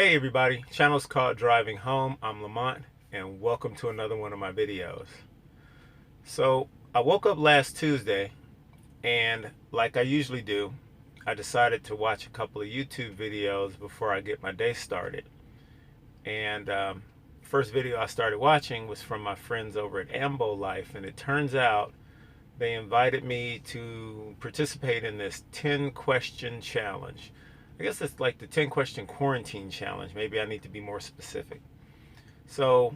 Hey everybody, channel's called Driving Home. I'm Lamont and welcome to another one of my videos. So I woke up last Tuesday and like I usually do, I decided to watch a couple of YouTube videos before I get my day started. And first video I started watching was from my friends over at Ambo Life, and it turns out they invited me to participate in this 10 question challenge. I guess it's like the 10 question quarantine challenge. Maybe I need to be more specific. So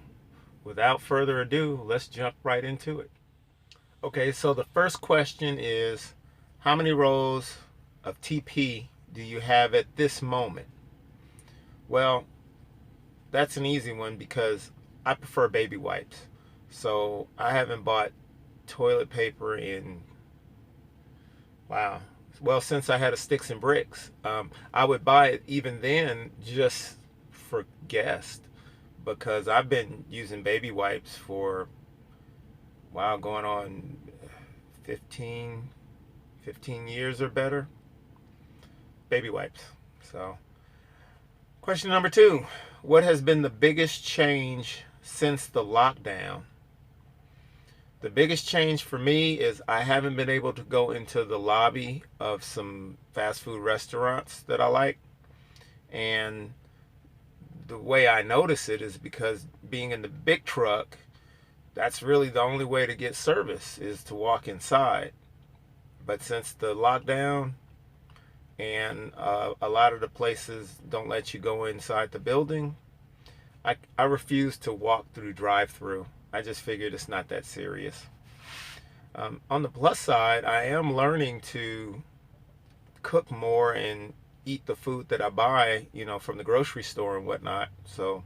without further ado, let's jump right into it. Okay, so the first question is, how many rolls of TP do you have at this moment? Well, that's an easy one because I prefer baby wipes. So I haven't bought toilet paper in, wow, well, since I had a sticks and bricks. I would buy it even then just for guests, because I've been using baby wipes for, wow, going on 15 years or better. Baby wipes. So question number 2, what has been the biggest change since the lockdown? The biggest change for me is I haven't been able to go into the lobby of some fast food restaurants that I like. And the way I notice it is because being in the big truck, that's really the only way to get service, is to walk inside. But since the lockdown and a lot of the places don't let you go inside the building, I refuse to walk through drive-through. I just figured it's not that serious. On the plus side, I am learning to cook more and eat the food that I buy, from the grocery store and whatnot. So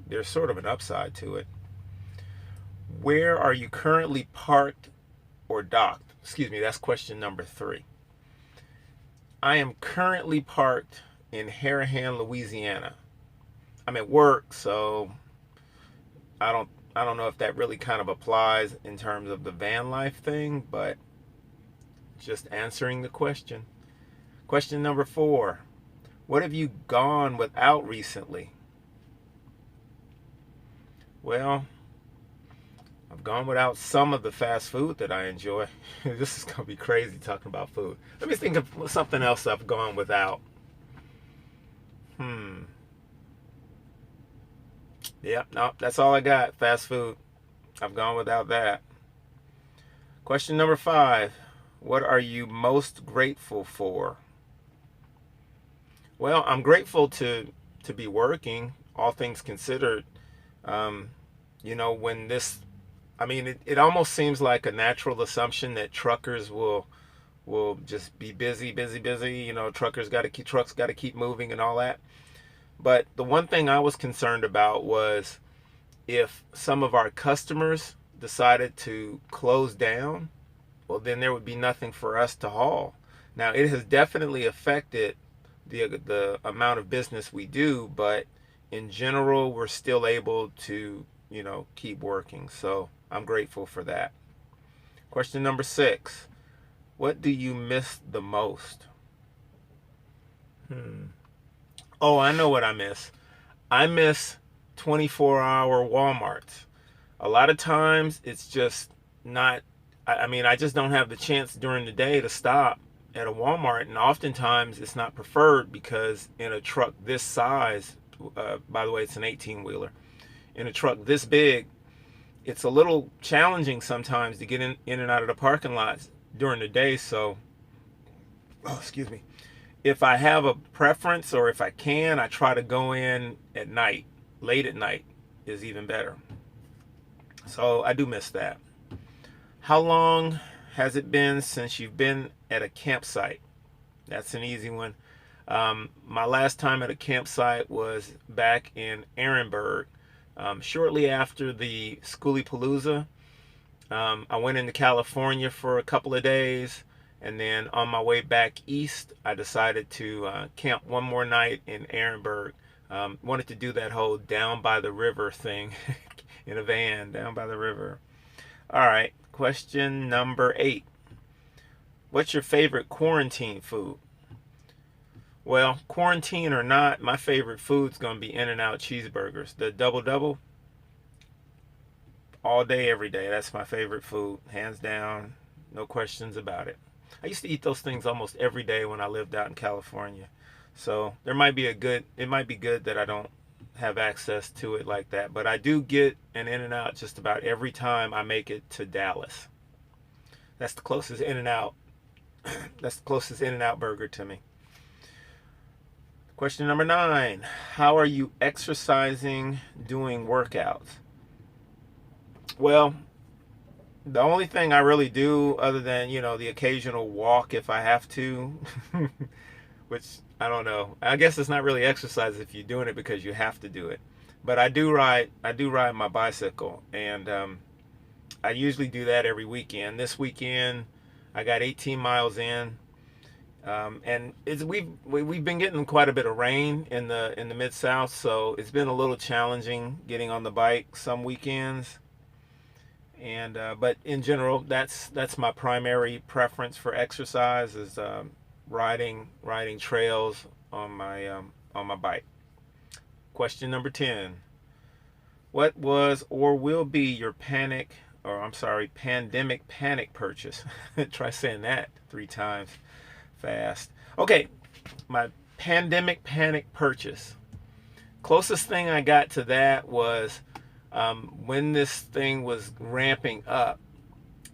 there's sort of an upside to it. Where are you currently parked or docked? Excuse me, that's question number 3. I am currently parked in Harahan, Louisiana. I'm at work, so I don't know if that really kind of applies in terms of the van life thing, but just answering the question. Question number 4. What have you gone without recently? Well, I've gone without some of the fast food that I enjoy. This is going to be crazy talking about food. Let me think of something else I've gone without. Yep, no, that's all I got. Fast food. I've gone without that. Question number 5. What are you most grateful for? Well, I'm grateful to be working, all things considered. When this, it almost seems like a natural assumption that truckers will just be busy. Trucks got to keep moving and all that. But the one thing I was concerned about was if some of our customers decided to close down, well, then there would be nothing for us to haul. Now, it has definitely affected the amount of business we do, but in general, we're still able to, keep working. So I'm grateful for that. Question number 6. What do you miss the most? Oh, I know what I miss. I miss 24-hour Walmarts. A lot of times it's just not, I just don't have the chance during the day to stop at a Walmart, and oftentimes it's not preferred because in a truck this size, by the way, it's an 18-wheeler, in a truck this big, it's a little challenging sometimes to get in and out of the parking lots during the day. So, excuse me. If I have a preference, or if I can, I try to go in at night. Late at night is even better. So I do miss that. How long has it been since you've been at a campsite? That's an easy one. My last time at a campsite was back in Ehrenberg. Shortly after the Schoolypalooza, I went into California for a couple of days. And then on my way back east, I decided to camp one more night in Ehrenberg. Wanted to do that whole down by the river thing in a van, down by the river. All right, question number 8. What's your favorite quarantine food? Well, quarantine or not, my favorite food's gonna be In-N-Out cheeseburgers. The double double, all day, every day. That's my favorite food, hands down, no questions about it. I used to eat those things almost every day when I lived out in California. So it might be good that I don't have access to it like that. But I do get an In-N-Out just about every time I make it to Dallas. That's the closest In-N-Out. That's the closest In-N-Out burger to me. Question number 9. How are you exercising, doing workouts? Well, the only thing I really do, other than, the occasional walk if I have to, which I don't know. I guess it's not really exercise if you're doing it because you have to do it. But I do ride my bicycle, and I usually do that every weekend. This weekend, I got 18 miles in. And we've been getting quite a bit of rain in the Mid-South, so it's been a little challenging getting on the bike some weekends. And but in general, that's my primary preference for exercise is riding trails on my bike. Question number 10. What was or will be your pandemic panic purchase? Try saying that 3 times fast. Okay, my pandemic panic purchase. Closest thing I got to that was when this thing was ramping up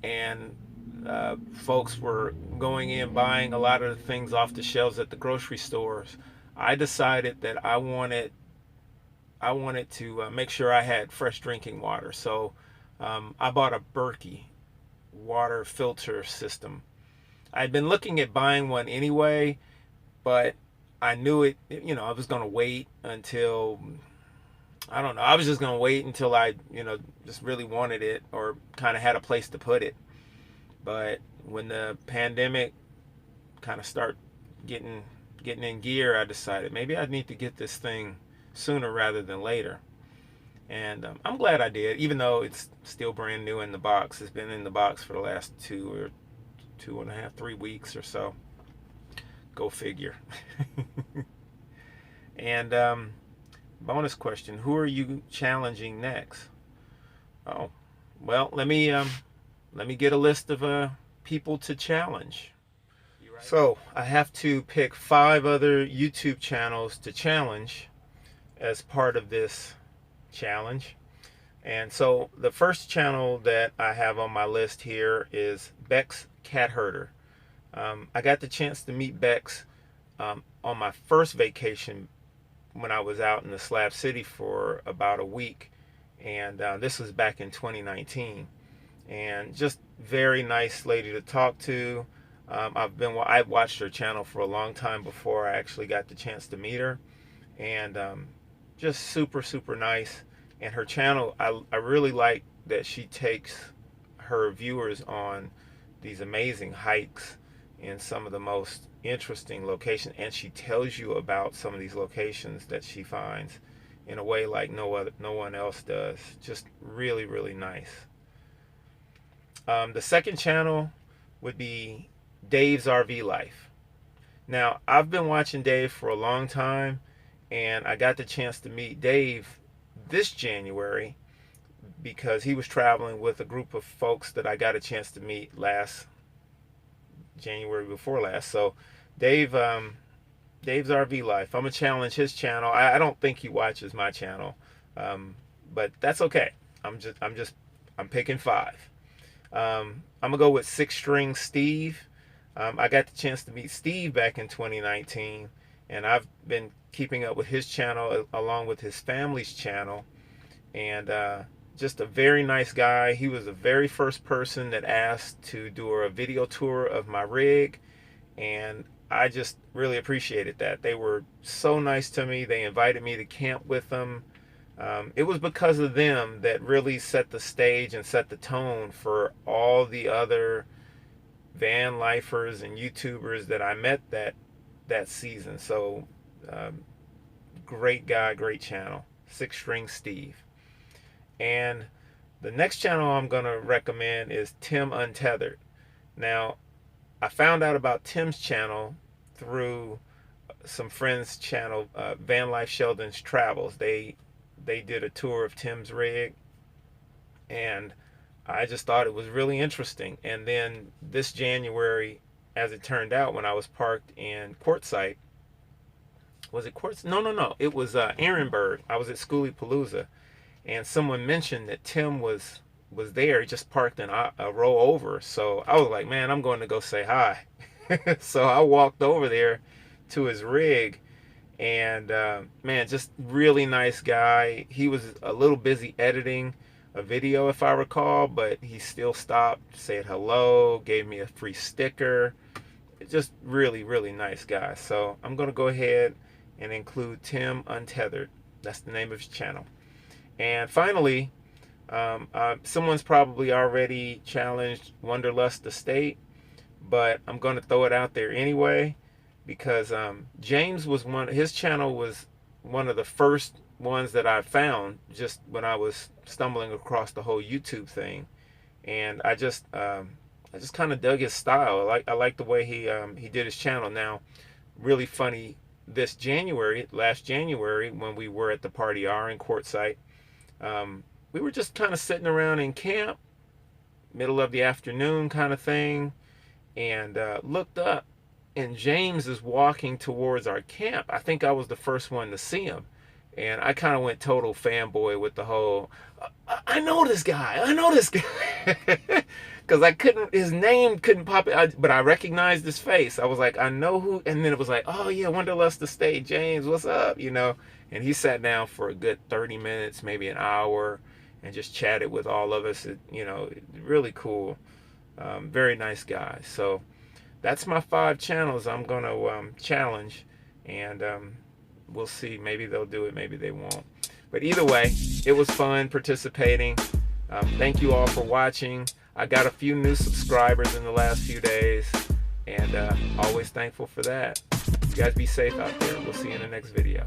and folks were going in buying a lot of the things off the shelves at the grocery stores. I decided that I wanted to make sure I had fresh drinking water. So I bought a Berkey water filter system. I'd been looking at buying one anyway, but I knew I was going to wait until, I don't know, I was just going to wait until I, just really wanted it or kind of had a place to put it. But when the pandemic kind of started getting in gear, I decided maybe I need to get this thing sooner rather than later. And I'm glad I did, even though it's still brand new in the box. It's been in the box for the last 2.5, 3 weeks or so. Go figure. And bonus question: who are you challenging next? Oh, well, let me get a list of people to challenge. So I have to pick 5 other YouTube channels to challenge as part of this challenge. And so the first channel that I have on my list here is Bex Cat-Herder. I got the chance to meet Bex on my first vacation when I was out in the Slab City for about a week, and this was back in 2019. And just very nice lady to talk to. I've watched her channel for a long time before I actually got the chance to meet her, and just super nice. And her channel, I really like that she takes her viewers on these amazing hikes in some of the most interesting locations, and she tells you about some of these locations that she finds in a way like no one else does. Just really nice. The second channel would be Dave's RV Life. Now, I've been watching Dave for a long time, and I got the chance to meet Dave this January because he was traveling with a group of folks that I got a chance to meet last January before last. So Dave's RV Life, I'm gonna challenge his channel. I don't think he watches my channel, but that's okay. I'm picking 5. I'm gonna go with 6 String Steve. I got the chance to meet Steve back in 2019, and I've been keeping up with his channel along with his family's channel, and just a very nice guy. He was the very first person that asked to do a video tour of my rig, and I just really appreciated that. They were so nice to me. They invited me to camp with them. It was because of them that really set the stage and set the tone for all the other van lifers and YouTubers that I met that season. So great guy, great channel. 6 String Steve. And the next channel I'm going to recommend is Tim Untethered. Now, I found out about Tim's channel through some friends' channel, Van Life Sheldon's Travels. They did a tour of Tim's rig, and I just thought it was really interesting. And then this January, as it turned out, when I was parked in Quartzsite, was it Quartz? No. It was Ehrenberg. I was at Schoolie Palooza, and someone mentioned that Tim was there. He just parked in a row over. So I was like, man, I'm going to go say hi. So I walked over there to his rig, and man, just really nice guy. He was a little busy editing a video, if I recall, but he still stopped, said hello, gave me a free sticker. Just really, really nice guy. So I'm going to go ahead and include Tim Untethered. That's the name of his channel. And finally, someone's probably already challenged Wanderlust Estate, but I'm going to throw it out there anyway, because James was his channel was one of the first ones that I found just when I was stumbling across the whole YouTube thing, and I just kind of dug his style. I like the way he did his channel. Now, really funny, last January, when we were at the Party R in Quartzsite, we were just kind of sitting around in camp, middle of the afternoon kind of thing, and looked up, and James is walking towards our camp. I think I was the first one to see him, and I kind of went total fanboy with the whole, I know this guy, because his name couldn't pop it, but I recognized his face. I was like, I know who, and then it was like, oh yeah, Wanderlust Estate, James, what's up, and he sat down for a good 30 minutes, maybe an hour, and just chatted with all of us. Really cool, very nice guy. So that's my 5 channels I'm gonna challenge, and we'll see. Maybe they'll do it, maybe they won't. But either way, it was fun participating. Thank you all for watching. I got a few new subscribers in the last few days, and always thankful for that. You guys be safe out there. We'll see you in the next video.